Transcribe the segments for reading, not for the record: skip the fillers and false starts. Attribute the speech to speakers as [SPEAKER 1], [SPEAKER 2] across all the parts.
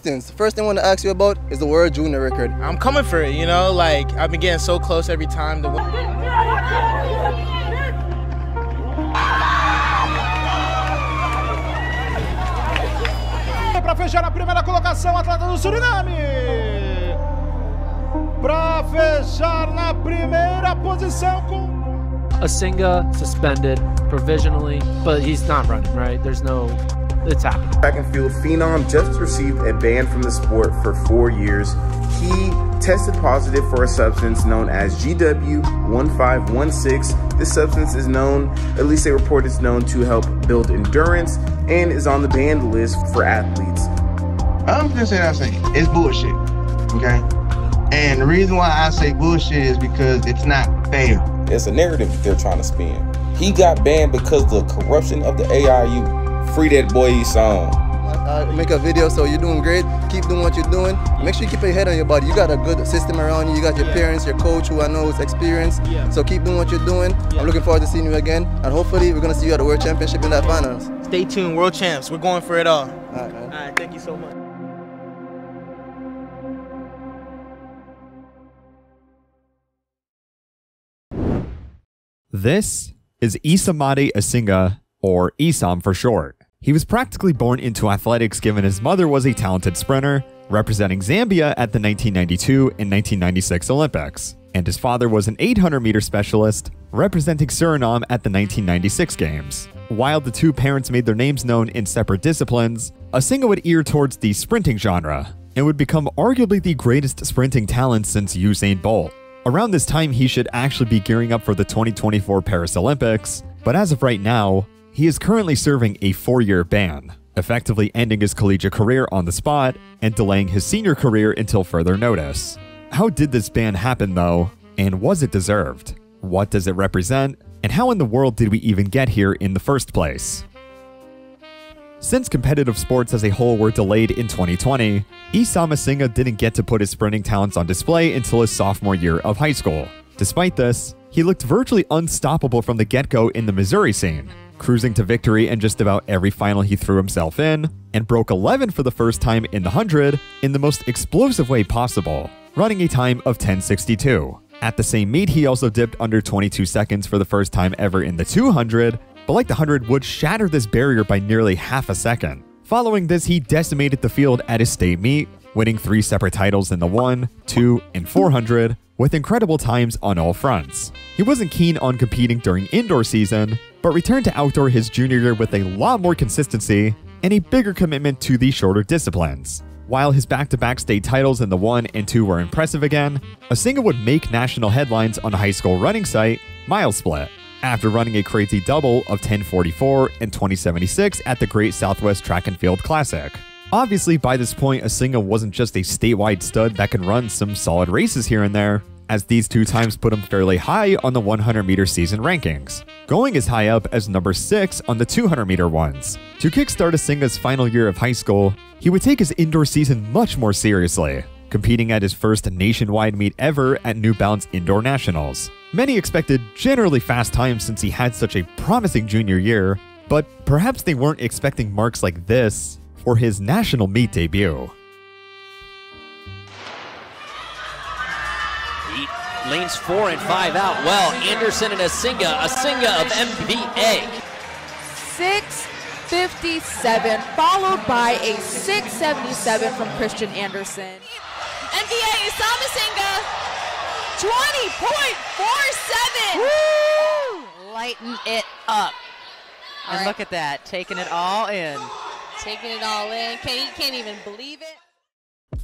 [SPEAKER 1] things. First thing I want to ask you about is the World Junior record.
[SPEAKER 2] I'm coming for it, you know, like I've been getting so close every time.
[SPEAKER 3] Para fechar a primeira colocação, atleta do Suriname. Para fechar na primeira posição com
[SPEAKER 4] Asinga suspended provisionally, but he's not running, right? There's no, it's happening.
[SPEAKER 5] Track and field phenom just received a ban from the sport for 4 years. He tested positive for a substance known as GW1516. This substance is known, at least they report it's known to help build endurance and is on the banned list for athletes.
[SPEAKER 6] I'm just saying it's bullshit, okay? And the reason why I say bullshit is because it's not fair.
[SPEAKER 7] It's a narrative that they're trying to spin. He got banned because of the corruption of the AIU. Free that boy Issam.
[SPEAKER 1] Make a video, so you're doing great. Keep doing what you're doing. Make sure you keep your head on your body. You got a good system around you. You got your parents, your coach, who I know is experienced. So keep doing what you're doing. I'm looking forward to seeing you again. And hopefully we're going to see you at the World Championship in that finals.
[SPEAKER 2] Stay tuned, world champs. We're going for it all.
[SPEAKER 1] All right, man.
[SPEAKER 2] All right, thank you so much.
[SPEAKER 8] This is Isamade Asinga, or Issam for short. He was practically born into athletics given his mother was a talented sprinter, representing Zambia at the 1992 and 1996 Olympics, and his father was an 800-meter specialist, representing Suriname at the 1996 Games. While the two parents made their names known in separate disciplines, Asinga would ear towards the sprinting genre, and would become arguably the greatest sprinting talent since Usain Bolt. Around this time, he should actually be gearing up for the 2024 Paris Olympics, but as of right now, he is currently serving a 4-year ban, effectively ending his collegiate career on the spot and delaying his senior career until further notice. How did this ban happen though, and was it deserved? What does it represent, and how in the world did we even get here in the first place? Since competitive sports as a whole were delayed in 2020, Issam Asinga didn't get to put his sprinting talents on display until his sophomore year of high school. Despite this, he looked virtually unstoppable from the get-go in the Missouri scene, cruising to victory in just about every final he threw himself in, and broke 11 for the first time in the 100 in the most explosive way possible, running a time of 10:62. At the same meet, he also dipped under 22 seconds for the first time ever in the 200, but like the 100 would shatter this barrier by nearly half a second. Following this, he decimated the field at his state meet, winning 3 separate titles in the 1, 2, and 400, with incredible times on all fronts. He wasn't keen on competing during indoor season, but returned to outdoor his junior year with a lot more consistency and a bigger commitment to the shorter disciplines. While his back-to-back state titles in the 1 and 2 were impressive again, Asinga would make national headlines on the high school running site Mile Split, after running a crazy double of 10:44 and 20:76 at the Great Southwest Track and Field Classic. Obviously, by this point, Asinga wasn't just a statewide stud that could run some solid races here and there, as these 2 times put him fairly high on the 100-meter season rankings, going as high up as number 6 on the 200-meter ones. To kickstart Asinga's final year of high school, he would take his indoor season much more seriously, competing at his first nationwide meet ever at New Balance Indoor Nationals. Many expected generally fast times since he had such a promising junior year, but perhaps they weren't expecting marks like this for his national meet debut.
[SPEAKER 9] He lanes 4 and 5 out well. Anderson and Asinga of MVA.
[SPEAKER 10] 6:57, followed by a 6:77 from Christian Anderson.
[SPEAKER 11] MVA, Issam Asinga, 20.47.
[SPEAKER 12] Woo! Lighten it up. And look at that, taking it all in.
[SPEAKER 11] Taking it all in. Can't even believe it.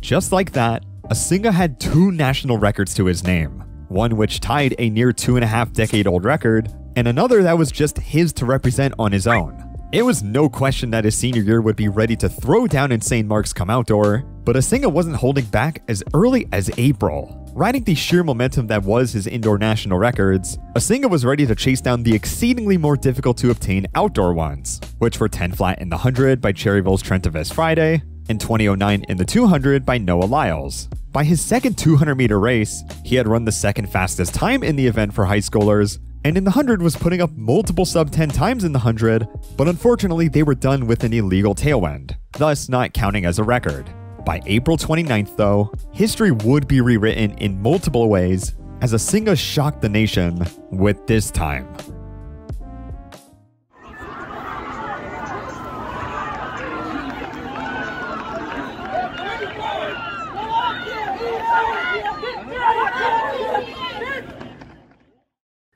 [SPEAKER 8] Just like that, Asinga had 2 national records to his name, one which tied a near 2.5-decade-old record, and another that was just his to represent on his own. It was no question that his senior year would be ready to throw down insane marks come outdoor, but Asinga wasn't holding back as early as April. Riding the sheer momentum that was his indoor national records, Asinga was ready to chase down the exceedingly more difficult to obtain outdoor ones, which were 10 flat in the 100 by Cherryville's Trentavis Friday, and 20:09 in the 200 by Noah Lyles. By his second 200-meter race, he had run the second fastest time in the event for high schoolers, and in the 100 was putting up multiple sub-10 times in the 100, but unfortunately they were done with an illegal tailwind, thus not counting as a record. By April 29th, though, history would be rewritten in multiple ways as Asinga shocked the nation with this time.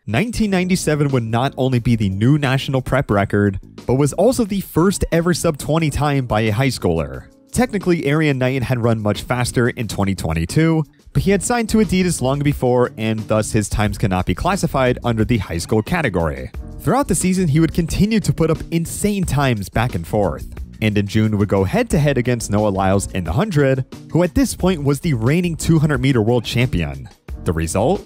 [SPEAKER 8] "1997 would not only be the new national prep record, but was also the first ever sub-20 time by a high schooler. Technically, Erriyon Knighton had run much faster in 2022, but he had signed to Adidas long before, and thus his times cannot be classified under the high school category. Throughout the season, he would continue to put up insane times back and forth, and in June would go head-to-head against Noah Lyles in the 100, who at this point was the reigning 200-meter world champion. The result?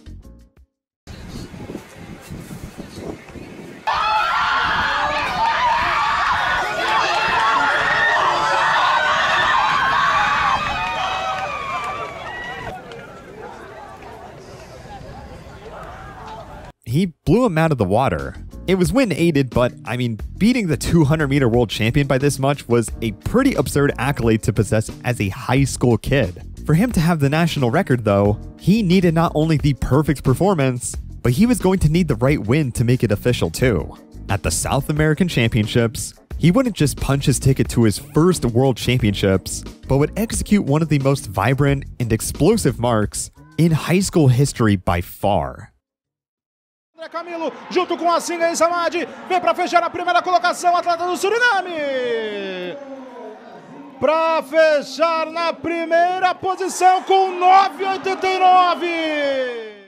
[SPEAKER 8] He blew him out of the water. It was wind aided, but I mean, beating the 200-meter world champion by this much was a pretty absurd accolade to possess as a high school kid. For him to have the national record, though, he needed not only the perfect performance, but he was going to need the right win to make it official too. At the South American Championships, he wouldn't just punch his ticket to his first World Championships, but would execute one of the most vibrant and explosive marks in high school history by far.
[SPEAKER 3] Camilo, junto com Asinga e Issam, vem para fechar a primeira colocação, atleta do Suriname. Para fechar na primeira posição com 9,89.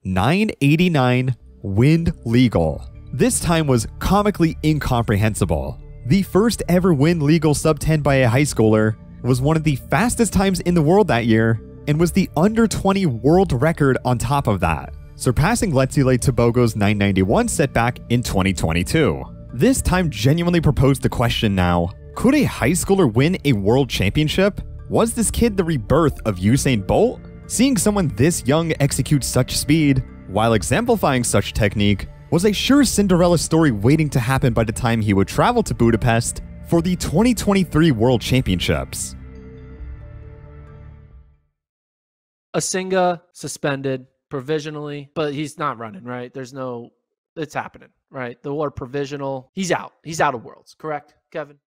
[SPEAKER 8] 989 wind legal. This time was comically incomprehensible. The first ever wind legal sub-10 by a high schooler was one of the fastest times in the world that year and was the under 20 world record on top of that, surpassing Letsile Tobogo's 991 setback in 2022. This time genuinely proposed the question now, could a high schooler win a world championship? Was this kid the rebirth of Usain Bolt? Seeing someone this young execute such speed, while exemplifying such technique, was a sure Cinderella story waiting to happen by the time he would travel to Budapest for the 2023 World Championships.
[SPEAKER 4] Asinga suspended provisionally, but he's not running, right? There's no, it's happening, right? The word provisional, he's out. He's out of Worlds, correct, Kevin?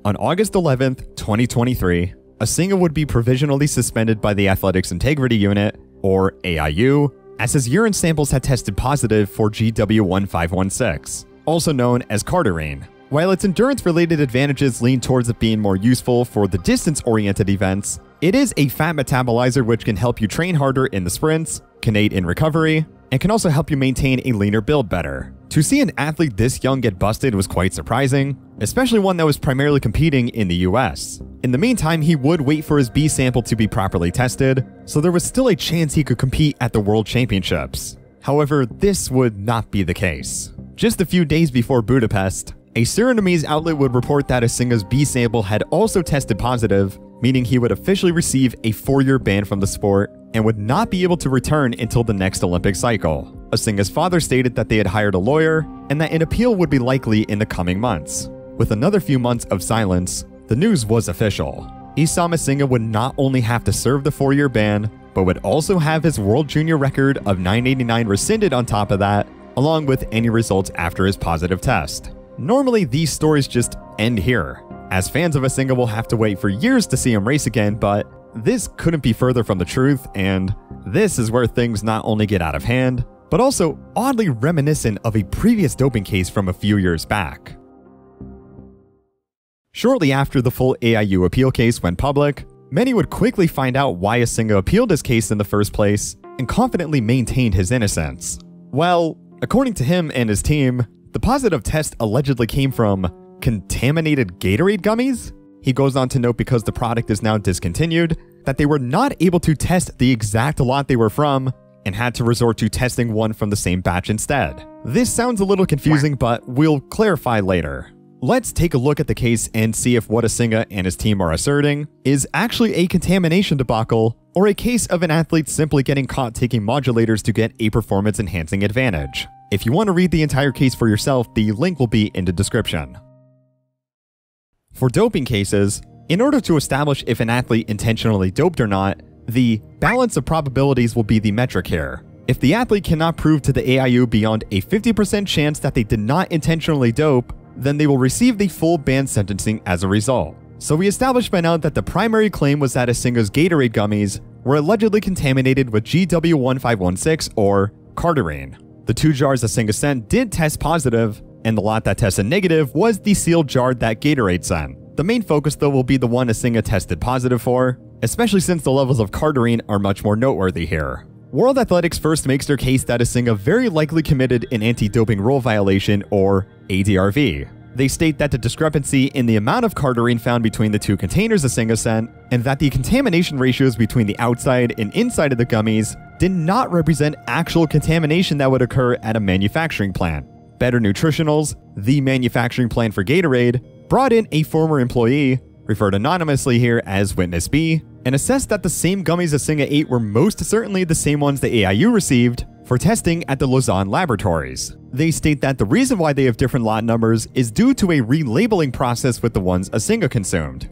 [SPEAKER 8] On August 11th, 2023, Asinga would be provisionally suspended by the Athletics Integrity Unit, or AIU, as his urine samples had tested positive for GW1516, also known as cardarine. While its endurance-related advantages lean towards it being more useful for the distance-oriented events, it is a fat metabolizer which can help you train harder in the sprints, can aid in recovery, and can also help you maintain a leaner build better. To see an athlete this young get busted was quite surprising, especially one that was primarily competing in the US. In the meantime, he would wait for his B sample to be properly tested, so there was still a chance he could compete at the World Championships. However, this would not be the case. Just a few days before Budapest, a Surinamese outlet would report that Asinga's B sample had also tested positive, meaning he would officially receive a 4-year ban from the sport and would not be able to return until the next Olympic cycle. Asinga's father stated that they had hired a lawyer and that an appeal would be likely in the coming months. With another few months of silence, the news was official. Issam Asinga would not only have to serve the 4-year ban, but would also have his World Junior record of 989 rescinded on top of that, along with any results after his positive test. Normally, these stories just end here, as fans of Asinga will have to wait for years to see him race again, but this couldn't be further from the truth, and this is where things not only get out of hand, but also oddly reminiscent of a previous doping case from a few years back. Shortly after the full AIU appeal case went public, many would quickly find out why Asinga appealed his case in the first place and confidently maintained his innocence. Well, according to him and his team, the positive test allegedly came from contaminated Gatorade gummies? He goes on to note, because the product is now discontinued, that they were not able to test the exact lot they were from and had to resort to testing one from the same batch instead. This sounds a little confusing, but we'll clarify later. Let's take a look at the case and see if what Asinga and his team are asserting is actually a contamination debacle or a case of an athlete simply getting caught taking modulators to get a performance-enhancing advantage. If you want to read the entire case for yourself, the link will be in the description. For doping cases, In order to establish if an athlete intentionally doped or not, the balance of probabilities will be the metric here. If the athlete cannot prove to the AIU beyond a 50% chance that they did not intentionally dope, then they will receive the full ban sentencing as a result. So we established by now that the primary claim was that Asinga's Gatorade gummies were allegedly contaminated with GW1516 or cardarine. The 2 jars Asinga sent did test positive, and the lot that tested negative was the sealed jar that Gatorade sent. The main focus though will be the one Asinga tested positive for, especially since the levels of cardarine are much more noteworthy here. World Athletics first makes their case that Asinga very likely committed an anti-doping rule violation, or ADRV. They state that the discrepancy in the amount of cardarine found between the 2 containers Asinga sent, and that the contamination ratios between the outside and inside of the gummies did not represent actual contamination that would occur at a manufacturing plant. Better Nutritionals, the manufacturing plant for Gatorade, brought in a former employee, referred anonymously here as Witness B, and assessed that the same gummies Asinga ate were most certainly the same ones the AIU received for testing at the Lausanne laboratories. They state that the reason why they have different lot numbers is due to a relabeling process with the ones Asinga consumed.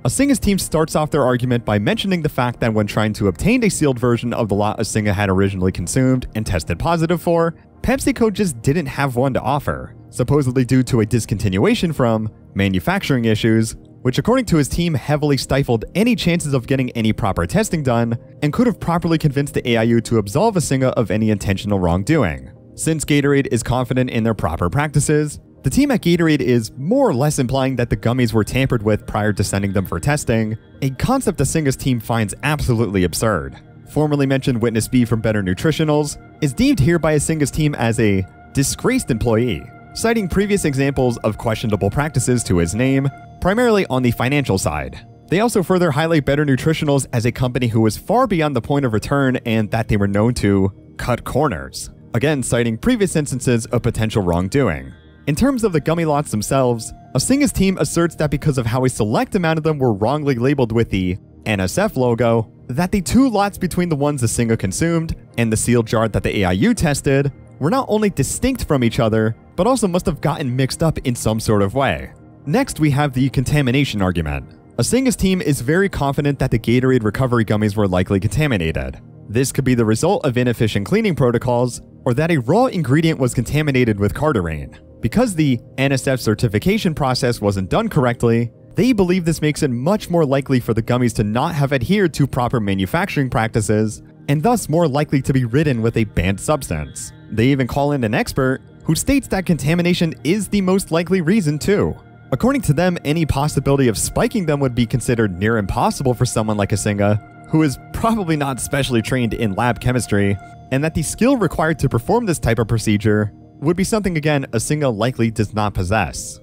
[SPEAKER 8] Asinga's team starts off their argument by mentioning the fact that when trying to obtain a sealed version of the lot Asinga had originally consumed and tested positive for, PepsiCo just didn't have one to offer, supposedly due to a discontinuation from manufacturing issues, which according to his team heavily stifled any chances of getting any proper testing done and could have properly convinced the AIU to absolve Asinga of any intentional wrongdoing. Since Gatorade is confident in their proper practices, the team at Gatorade is more or less implying that the gummies were tampered with prior to sending them for testing, a concept Asinga's team finds absolutely absurd. Formerly mentioned Witness B from Better Nutritionals is deemed here by Asinga's team as a disgraced employee, citing previous examples of questionable practices to his name, primarily on the financial side. They also further highlight Better Nutritionals as a company who was far beyond the point of return and that they were known to cut corners, again citing previous instances of potential wrongdoing. In terms of the gummy lots themselves, Asinga's team asserts that because of how a select amount of them were wrongly labeled with the NSF logo, that the 2 lots between the ones Asinga consumed and the sealed jar that the AIU tested were not only distinct from each other, but also must have gotten mixed up in some sort of way. Next, we have the contamination argument. Asinga's team is very confident that the Gatorade recovery gummies were likely contaminated. This could be the result of inefficient cleaning protocols, or that a raw ingredient was contaminated with cardarine. Because the NSF certification process wasn't done correctly, they believe this makes it much more likely for the gummies to not have adhered to proper manufacturing practices, and thus more likely to be ridden with a banned substance. They even call in an expert who states that contamination is the most likely reason too. According to them, any possibility of spiking them would be considered near impossible for someone like Asinga, who is probably not specially trained in lab chemistry, and that the skill required to perform this type of procedure would be something again Asinga likely does not possess.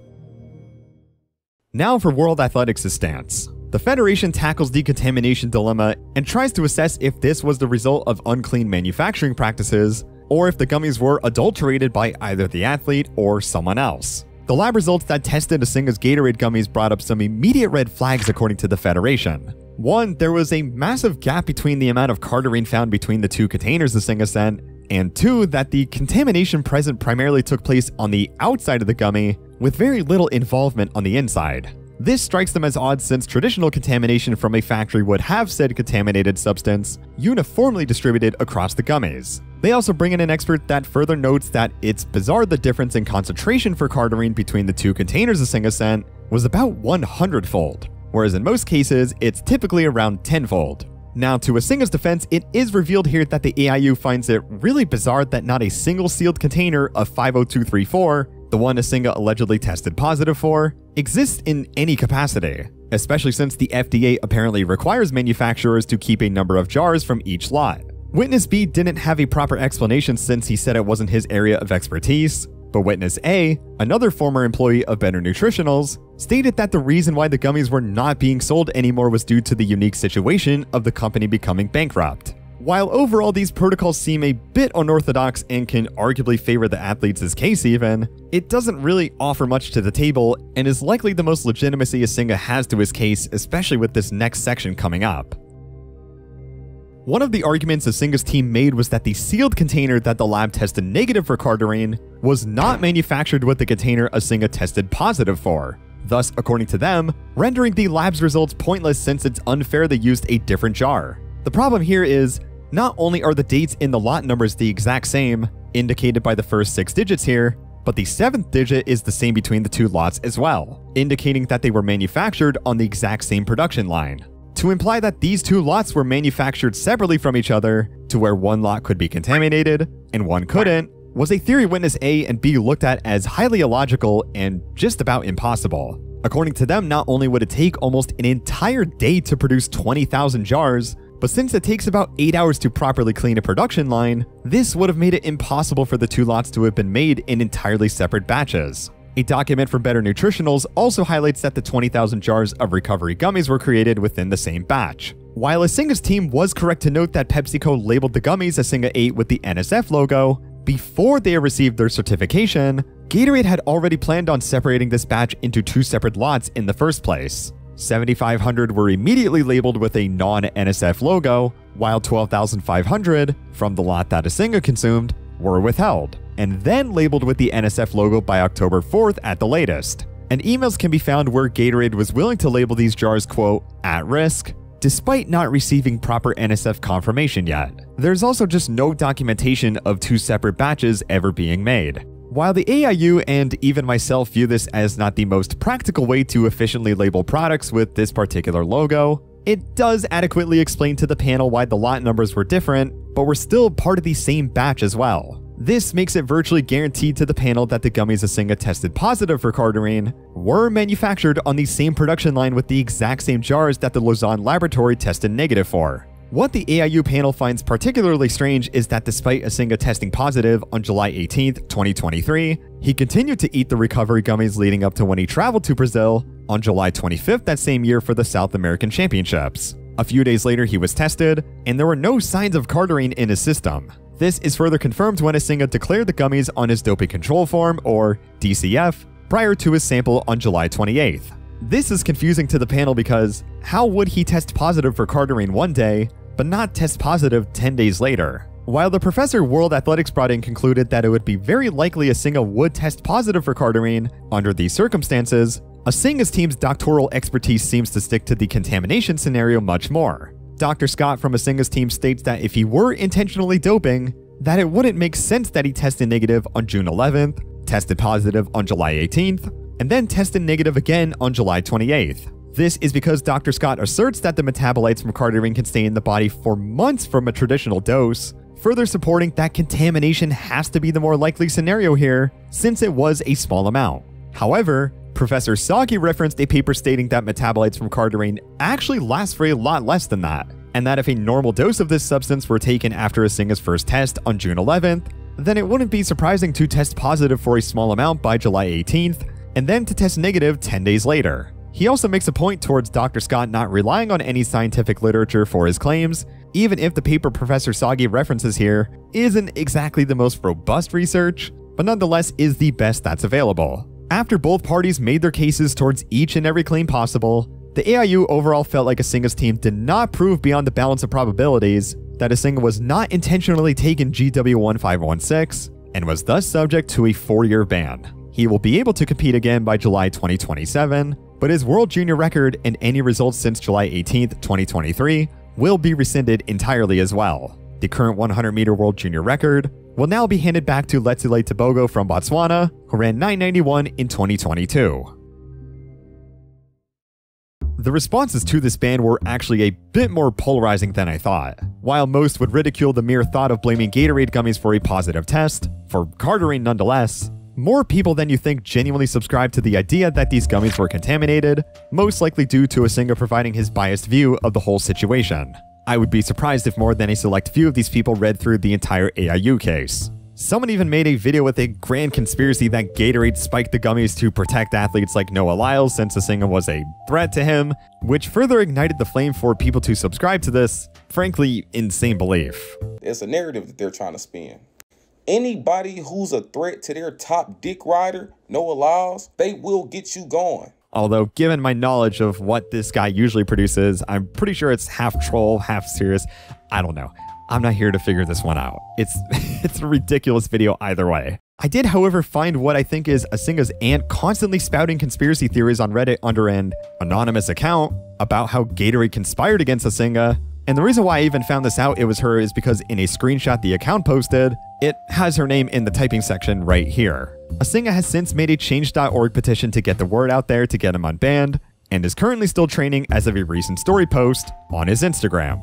[SPEAKER 8] Now for World Athletics' stance. The Federation tackles the contamination dilemma and tries to assess if this was the result of unclean manufacturing practices, or if the gummies were adulterated by either the athlete or someone else. The lab results that tested Asinga's Gatorade gummies brought up some immediate red flags according to the Federation. One, there was a massive gap between the amount of cardarine found between the 2 containers Asinga sent, and 2, that the contamination present primarily took place on the outside of the gummy, with very little involvement on the inside. This strikes them as odd since traditional contamination from a factory would have said contaminated substance uniformly distributed across the gummies. They also bring in an expert that further notes that it's bizarre the difference in concentration for cardarine between the 2 containers Asinga sent was about 100-fold, whereas in most cases it's typically around 10-fold. Now, to Asinga's defense, it is revealed here that the AIU finds it really bizarre that not a single sealed container of 50234, the one Asinga allegedly tested positive for, exists in any capacity, especially since the FDA apparently requires manufacturers to keep a number of jars from each lot. Witness B didn't have a proper explanation since he said it wasn't his area of expertise, but Witness A, another former employee of Better Nutritionals, stated that the reason why the gummies were not being sold anymore was due to the unique situation of the company becoming bankrupt. While overall these protocols seem a bit unorthodox and can arguably favor the athletes' case even, it doesn't really offer much to the table and is likely the most legitimacy Asinga has to his case, especially with this next section coming up. One of the arguments Asinga's team made was that the sealed container that the lab tested negative for cardarine was not manufactured with the container Asinga tested positive for. thus, according to them, rendering the lab's results pointless since it's unfair they used a different jar. The problem here is, not only are the dates in the lot numbers the exact same, indicated by the first 6 digits here, but the 7th digit is the same between the 2 lots as well, indicating that they were manufactured on the exact same production line. To imply that these 2 lots were manufactured separately from each other, to where one lot could be contaminated and one couldn't, was a theory witness A and B looked at as highly illogical and just about impossible. According to them, not only would it take almost an entire day to produce 20,000 jars, but since it takes about 8 hours to properly clean a production line, this would have made it impossible for the 2 lots to have been made in entirely separate batches. A document from Better Nutritionals also highlights that the 20,000 jars of recovery gummies were created within the same batch. While Asinga's team was correct to note that PepsiCo labeled the gummies Asinga ate with the NSF logo, before they received their certification, Gatorade had already planned on separating this batch into 2 separate lots in the first place. 7,500 were immediately labeled with a non-NSF logo, while 12,500, from the lot that Asinga consumed, were withheld, and then labeled with the NSF logo by October 4th at the latest. And emails can be found where Gatorade was willing to label these jars, quote, at risk, despite not receiving proper NSF confirmation yet. There's also just no documentation of 2 separate batches ever being made. While the AIU and even myself view this as not the most practical way to efficiently label products with this particular logo, it does adequately explain to the panel why the lot numbers were different, but were still part of the same batch as well. This makes it virtually guaranteed to the panel that the gummies Asinga tested positive for cardarine were manufactured on the same production line with the exact same jars that the Lausanne laboratory tested negative for. What the AIU panel finds particularly strange is that despite Asinga testing positive on July 18, 2023, he continued to eat the recovery gummies leading up to when he traveled to Brazil on July 25th that same year for the South American Championships. A few days later he was tested, and there were no signs of cardarine in his system. This is further confirmed when Asinga declared the gummies on his doping control form, or DCF, prior to his sample on July 28th. This is confusing to the panel because how would he test positive for cardarine one day, but not test positive 10 days later? While the professor World Athletics brought in concluded that it would be very likely Asinga would test positive for cardarine under these circumstances, Asinga's team's doctoral expertise seems to stick to the contamination scenario much more. Dr. Scott from Asinga's team states that if he were intentionally doping, that it wouldn't make sense that he tested negative on June 11th, tested positive on July 18th, and then tested negative again on July 28th. This is because Dr. Scott asserts that the metabolites from cardarine can stay in the body for months from a traditional dose, further supporting that contamination has to be the more likely scenario here, since it was a small amount. However, Professor Sagi referenced a paper stating that metabolites from cardarine actually last for a lot less than that, and that if a normal dose of this substance were taken after Asinga's first test on June 11th, then it wouldn't be surprising to test positive for a small amount by July 18th, and then to test negative 10 days later. He also makes a point towards Dr. Scott not relying on any scientific literature for his claims, even if the paper Professor Sagi references here isn't exactly the most robust research, but nonetheless is the best that's available. After both parties made their cases towards each and every claim possible, the AIU overall felt like Asinga's team did not prove beyond the balance of probabilities that Asinga was not intentionally taking GW1516 and was thus subject to a 4-year ban. He will be able to compete again by July 2027, but his World Junior record and any results since July 18th, 2023 will be rescinded entirely as well. The current 100-meter World Junior record will now be handed back to Letsile Tebogo from Botswana, who ran 9:91 in 2022. The responses to this ban were actually a bit more polarizing than I thought. While most would ridicule the mere thought of blaming Gatorade gummies for a positive test, for cardarine nonetheless, more people than you think genuinely subscribe to the idea that these gummies were contaminated, most likely due to Asinga providing his biased view of the whole situation. I would be surprised if more than a select few of these people read through the entire AIU case. Someone even made a video with a grand conspiracy that Gatorade spiked the gummies to protect athletes like Noah Lyles since Asinga was a threat to him, which further ignited the flame for people to subscribe to this, frankly, insane belief.
[SPEAKER 7] It's a narrative that they're trying to spin. Anybody who's a threat to their top dick rider, Noah Lyles, they will get you going.
[SPEAKER 8] Although, given my knowledge of what this guy usually produces, I'm pretty sure it's half troll, half serious. I don't know. I'm not here to figure this one out. It's a ridiculous video either way. I did, however, find what I think is Asinga's aunt constantly spouting conspiracy theories on Reddit under an anonymous account about how Gatorade conspired against Asinga. And the reason why I even found this out it was her is because in a screenshot the account posted, it has her name in the typing section right here. Asinga has since made a change.org petition to get the word out there to get him unbanned, and is currently still training as of a recent story post on his Instagram.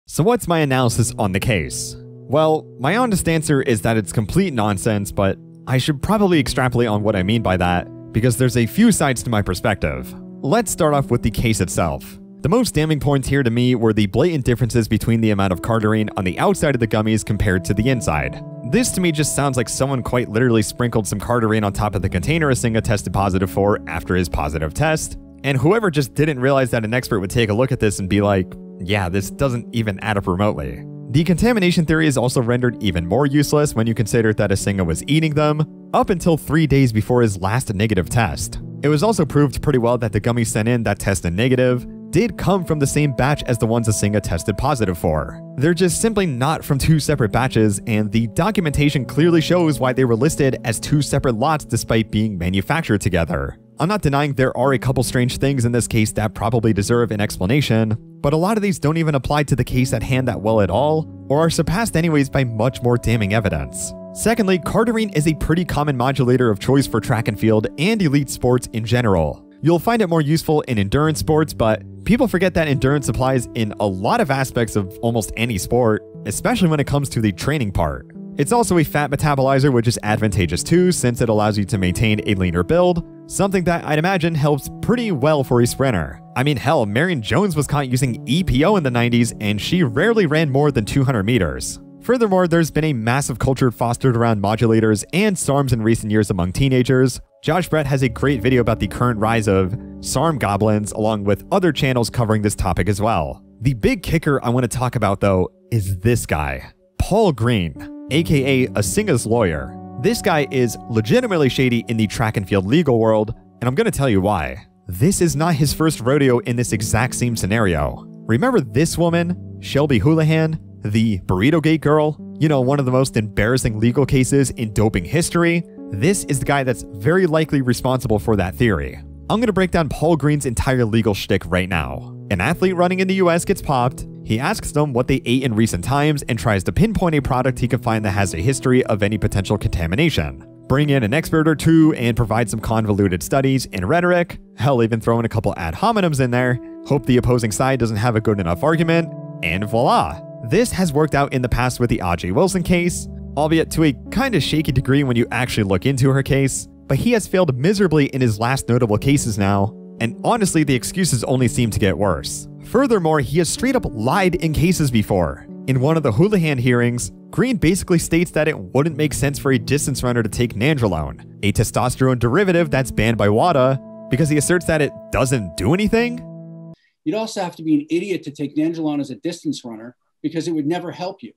[SPEAKER 8] So what's my analysis on the case? Well, my honest answer is that it's complete nonsense, but I should probably extrapolate on what I mean by that, because there's a few sides to my perspective. Let's start off with the case itself. The most damning points here to me were the blatant differences between the amount of cardarine on the outside of the gummies compared to the inside. This to me just sounds like someone quite literally sprinkled some cardarine on top of the container Asinga tested positive for after his positive test, and whoever just didn't realize that an expert would take a look at this and be like, yeah, this doesn't even add up remotely. The contamination theory is also rendered even more useless when you consider that Asinga was eating them up until 3 days before his last negative test. It was also proved pretty well that the gummies sent in that tested negative did come from the same batch as the ones Asinga tested positive for. They're just simply not from 2 separate batches, and the documentation clearly shows why they were listed as 2 separate lots despite being manufactured together. I'm not denying there are a couple strange things in this case that probably deserve an explanation, but a lot of these don't even apply to the case at hand that well at all, or are surpassed anyways by much more damning evidence. Secondly, cardarine is a pretty common modulator of choice for track and field and elite sports in general. You'll find it more useful in endurance sports, but people forget that endurance applies in a lot of aspects of almost any sport, especially when it comes to the training part. It's also a fat metabolizer, which is advantageous too, since it allows you to maintain a leaner build, something that I'd imagine helps pretty well for a sprinter. I mean, hell, Marion Jones was caught using EPO in the 90s, and she rarely ran more than 200 meters. Furthermore, there's been a massive culture fostered around modulators and SARMs in recent years among teenagers. Josh Brett has a great video about the current rise of SARM goblins, along with other channels covering this topic as well. The big kicker I want to talk about, though, is this guy, Paul Green, aka Asinga's lawyer. This guy is legitimately shady in the track and field legal world, and I'm going to tell you why. This is not his first rodeo in this exact same scenario. Remember this woman, Shelby Houlihan, the Burrito Gate girl? You know, one of the most embarrassing legal cases in doping history? This is the guy that's very likely responsible for that theory. I'm going to break down Paul Green's entire legal shtick right now. An athlete running in the US gets popped. He asks them what they ate in recent times and tries to pinpoint a product he can find that has a history of any potential contamination. Bring in an expert or two and provide some convoluted studies and rhetoric. Hell, even throw in a couple ad hominems in there. Hope the opposing side doesn't have a good enough argument. And voila! This has worked out in the past with the O.J. Wilson case, albeit to a kinda shaky degree when you actually look into her case, but he has failed miserably in his last notable cases now, and honestly the excuses only seem to get worse. Furthermore, he has straight up lied in cases before. In one of the Houlihan hearings, Green basically states that it wouldn't make sense for a distance runner to take nandrolone, a testosterone derivative that's banned by WADA, because he asserts that it doesn't do anything.
[SPEAKER 13] You'd also have to be an idiot to take nandrolone as a distance runner, because it would never help you.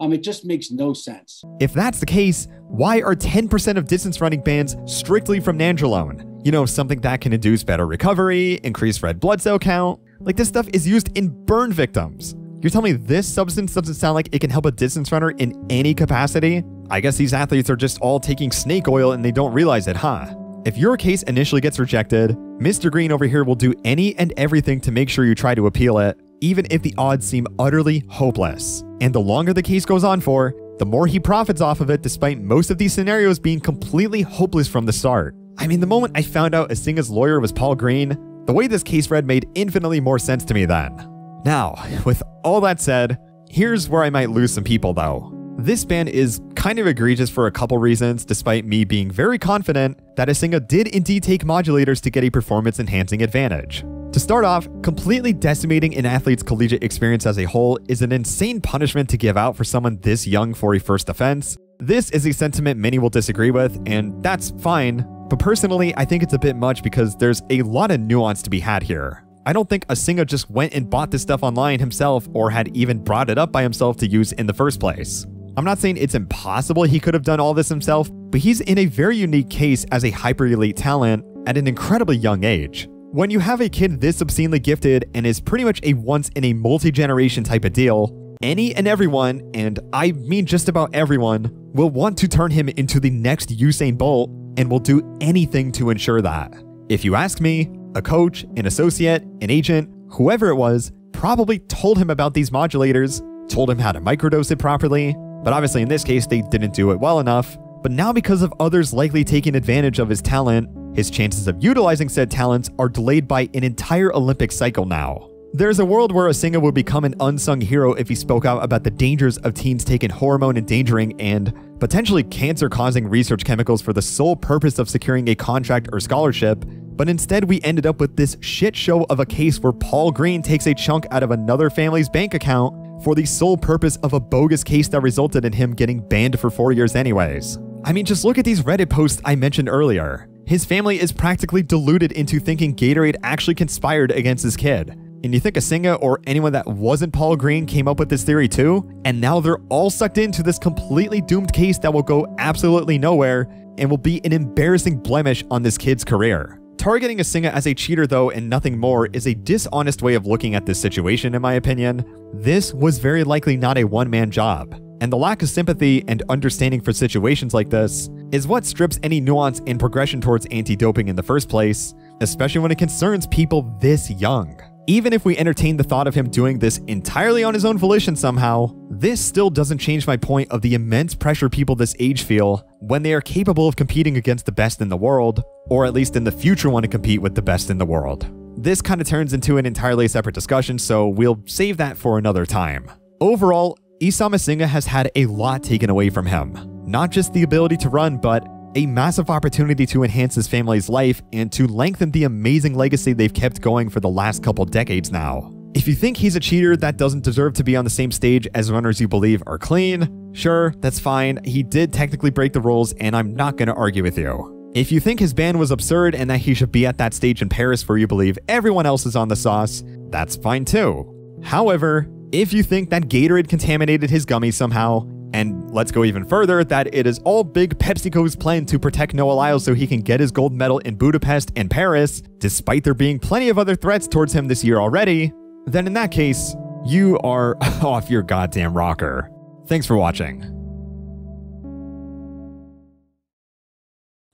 [SPEAKER 13] It just makes no sense.
[SPEAKER 8] If that's the case, why are 10% of distance running bans strictly from nandrolone? You know, something that can induce better recovery, increase red blood cell count. Like, this stuff is used in burn victims. You're telling me this substance doesn't sound like it can help a distance runner in any capacity? I guess these athletes are just all taking snake oil and they don't realize it, huh? If your case initially gets rejected, Mr. Green over here will do any and everything to make sure you try to appeal it, even if the odds seem utterly hopeless. And the longer the case goes on for, the more he profits off of it, despite most of these scenarios being completely hopeless from the start. I mean, the moment I found out Asinga's lawyer was Paul Green, the way this case read made infinitely more sense to me then. Now, with all that said, here's where I might lose some people though. This ban is kind of egregious for a couple reasons, despite me being very confident that Asinga did indeed take modulators to get a performance-enhancing advantage. To start off, completely decimating an athlete's collegiate experience as a whole is an insane punishment to give out for someone this young for a first offense. This is a sentiment many will disagree with, and that's fine, but personally, I think it's a bit much because there's a lot of nuance to be had here. I don't think Asinga just went and bought this stuff online himself or had even brought it up by himself to use in the first place. I'm not saying it's impossible he could have done all this himself, but he's in a very unique case as a hyper-elite talent at an incredibly young age. When you have a kid this obscenely gifted and is pretty much a once-in-a-multi-generation type of deal, any and everyone, and I mean just about everyone, will want to turn him into the next Usain Bolt and will do anything to ensure that. If you ask me, a coach, an associate, an agent, whoever it was, probably told him about these modulators, told him how to microdose it properly, but obviously in this case they didn't do it well enough. But now because of others likely taking advantage of his talent, his chances of utilizing said talents are delayed by an entire Olympic cycle now. There's a world where Asinga would become an unsung hero if he spoke out about the dangers of teens taking hormone endangering and potentially cancer-causing research chemicals for the sole purpose of securing a contract or scholarship, but instead we ended up with this shit show of a case where Paul Green takes a chunk out of another family's bank account for the sole purpose of a bogus case that resulted in him getting banned for 4 years anyways. I mean, just look at these Reddit posts I mentioned earlier. His family is practically deluded into thinking Gatorade actually conspired against his kid. And you think Asinga or anyone that wasn't Paul Green came up with this theory too? And now they're all sucked into this completely doomed case that will go absolutely nowhere and will be an embarrassing blemish on this kid's career. Targeting Asinga as a cheater though and nothing more is a dishonest way of looking at this situation in my opinion. This was very likely not a one-man job. And the lack of sympathy and understanding for situations like this is what strips any nuance and progression towards anti-doping in the first place, especially when it concerns people this young. Even if we entertain the thought of him doing this entirely on his own volition somehow, this still doesn't change my point of the immense pressure people this age feel when they are capable of competing against the best in the world, or at least in the future want to compete with the best in the world. This kind of turns into an entirely separate discussion, so we'll save that for another time. Overall, Issam Asinga has had a lot taken away from him. Not just the ability to run, but a massive opportunity to enhance his family's life and to lengthen the amazing legacy they've kept going for the last couple decades now. If you think he's a cheater that doesn't deserve to be on the same stage as runners you believe are clean, sure, that's fine. He did technically break the rules and I'm not going to argue with you. If you think his ban was absurd and that he should be at that stage in Paris where you believe everyone else is on the sauce, that's fine too. However, if you think that Gatorade contaminated his gummies somehow, and let's go even further, that it is all Big PepsiCo's plan to protect Noah Lyles so he can get his gold medal in Budapest and Paris, despite there being plenty of other threats towards him this year already, then in that case, you are off your goddamn rocker. Thanks for watching.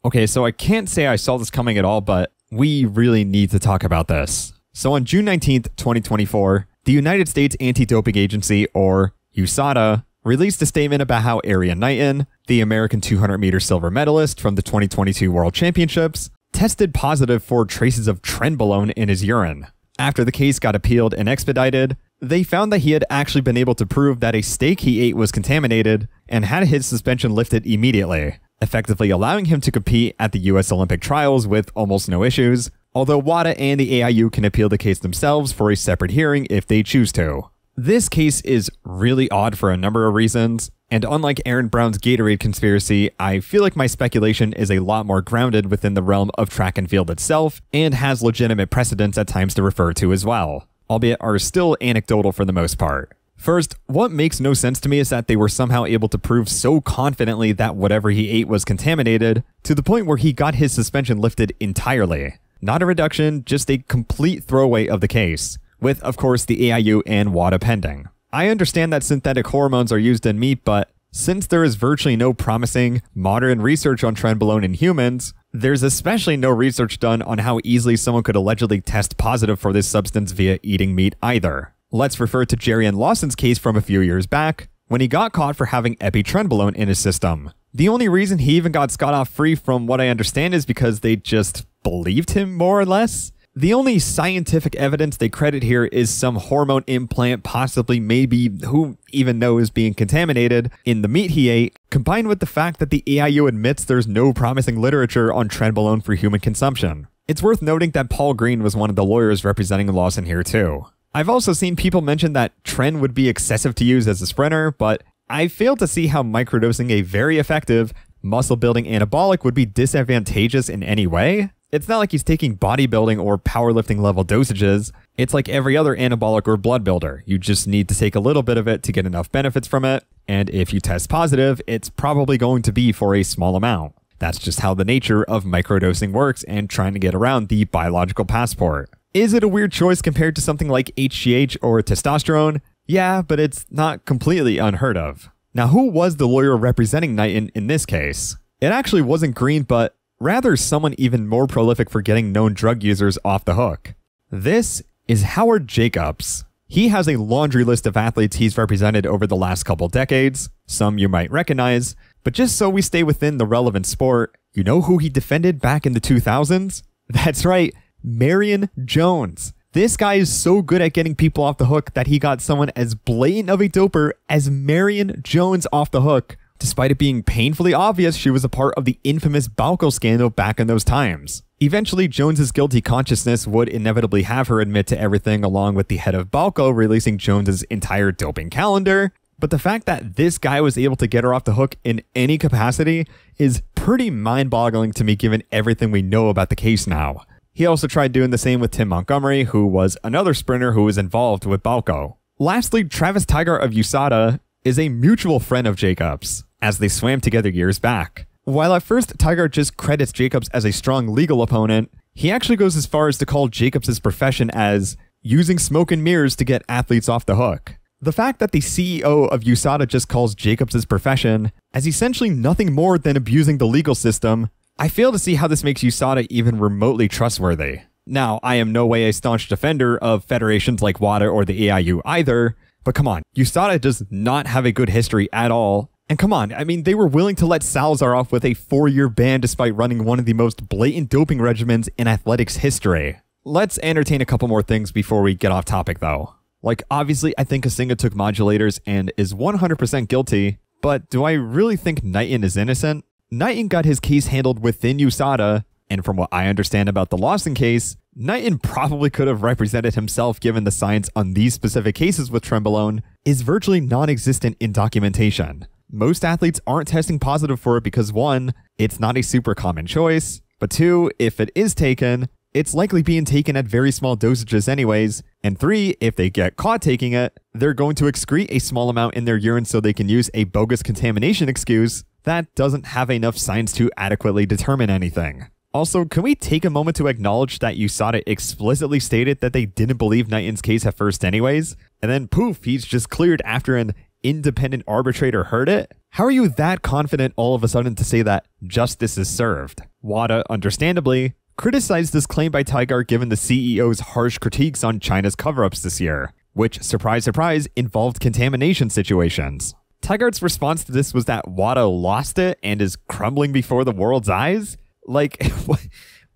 [SPEAKER 8] Okay, so I can't say I saw this coming at all, but we really need to talk about this. So on June 19th, 2024, the United States Anti-Doping Agency, or USADA, released a statement about how Knighton, the American 200-meter silver medalist from the 2022 World Championships, tested positive for traces of trenbolone in his urine. After the case got appealed and expedited, they found that he had actually been able to prove that a steak he ate was contaminated and had his suspension lifted immediately, effectively allowing him to compete at the US Olympic trials with almost no issues, although WADA and the AIU can appeal the case themselves for a separate hearing if they choose to. This case is really odd for a number of reasons, and unlike Aaron Brown's Gatorade conspiracy, I feel like my speculation is a lot more grounded within the realm of track and field itself, and has legitimate precedents at times to refer to as well, albeit are still anecdotal for the most part. First, what makes no sense to me is that they were somehow able to prove so confidently that whatever he ate was contaminated, to the point where he got his suspension lifted entirely. Not a reduction, just a complete throwaway of the case, with, of course, the AIU and WADA pending. I understand that synthetic hormones are used in meat, but since there is virtually no promising, modern research on trenbolone in humans, there's especially no research done on how easily someone could allegedly test positive for this substance via eating meat either. Let's refer to Jerrion Lawson's case from a few years back, when he got caught for having epitrenbolone in his system. The only reason he even got scot-off free from what I understand is because they just believed him more or less. The only scientific evidence they credit here is some hormone implant, possibly maybe who even knows, being contaminated in the meat he ate, combined with the fact that the AIU admits there's no promising literature on trenbolone for human consumption. It's worth noting that Paul Green was one of the lawyers representing Lawson here too. I've also seen people mention that tren would be excessive to use as a sprinter, but I fail to see how microdosing a very effective, muscle-building anabolic would be disadvantageous in any way. It's not like he's taking bodybuilding or powerlifting level dosages. It's like every other anabolic or blood builder. You just need to take a little bit of it to get enough benefits from it. And if you test positive, it's probably going to be for a small amount. That's just how the nature of microdosing works and trying to get around the biological passport. Is it a weird choice compared to something like HGH or testosterone? Yeah, but it's not completely unheard of. Now, who was the lawyer representing Knighton in this case? It actually wasn't Green, but rather someone even more prolific for getting known drug users off the hook. This is Howard Jacobs. He has a laundry list of athletes he's represented over the last couple decades, some you might recognize, but just so we stay within the relevant sport, you know who he defended back in the 2000s? That's right, Marion Jones. This guy is so good at getting people off the hook that he got someone as blatant of a doper as Marion Jones off the hook, despite it being painfully obvious she was a part of the infamous Balco scandal back in those times. Eventually, Jones's guilty consciousness would inevitably have her admit to everything, along with the head of Balco releasing Jones's entire doping calendar. But the fact that this guy was able to get her off the hook in any capacity is pretty mind-boggling to me given everything we know about the case now. He also tried doing the same with Tim Montgomery, who was another sprinter who was involved with Balco. Lastly, Travis Tigard of USADA is a mutual friend of Jacobs, as they swam together years back. While at first Tigard just credits Jacobs as a strong legal opponent, he actually goes as far as to call Jacobs' profession as using smoke and mirrors to get athletes off the hook. The fact that the CEO of USADA just calls Jacobs' profession as essentially nothing more than abusing the legal system, I fail to see how this makes USADA even remotely trustworthy. Now, I am no way a staunch defender of federations like WADA or the AIU either, but come on, USADA does not have a good history at all. And come on, I mean, they were willing to let Salazar off with a 4-year ban despite running one of the most blatant doping regimens in athletics history. Let's entertain a couple more things before we get off topic though. Like, obviously, I think Asinga took modulators and is 100% guilty, but do I really think Knighton is innocent? Knighton got his case handled within USADA, and from what I understand about the Lawson case, Knighton probably could have represented himself given the science on these specific cases with Trenbolone is virtually non-existent in documentation. Most athletes aren't testing positive for it because 1, it's not a super common choice, but 2, if it is taken, it's likely being taken at very small dosages anyways, and 3, if they get caught taking it, they're going to excrete a small amount in their urine so they can use a bogus contamination excuse that doesn't have enough science to adequately determine anything. Also, can we take a moment to acknowledge that USADA explicitly stated that they didn't believe Knighton's case at first anyways, and then poof, he's just cleared after an independent arbitrator heard it? How are you that confident all of a sudden to say that justice is served? WADA, understandably, criticized this claim by Tigard given the CEO's harsh critiques on China's cover-ups this year, which, surprise surprise, involved contamination situations. Tigard's response to this was that WADA lost it and is crumbling before the world's eyes? Like,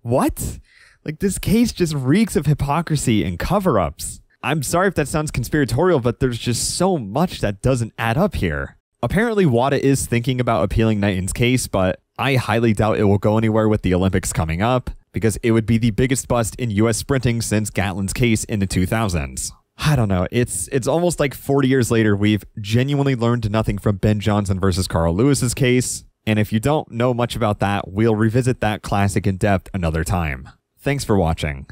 [SPEAKER 8] what? Like, this case just reeks of hypocrisy and cover-ups. I'm sorry if that sounds conspiratorial, but there's just so much that doesn't add up here. Apparently, WADA is thinking about appealing Knighton's case, but I highly doubt it will go anywhere with the Olympics coming up, because it would be the biggest bust in US sprinting since Gatlin's case in the 2000s. I don't know, it's almost like 40 years later we've genuinely learned nothing from Ben Johnson versus Carl Lewis's case, and if you don't know much about that, we'll revisit that classic in depth another time. Thanks for watching.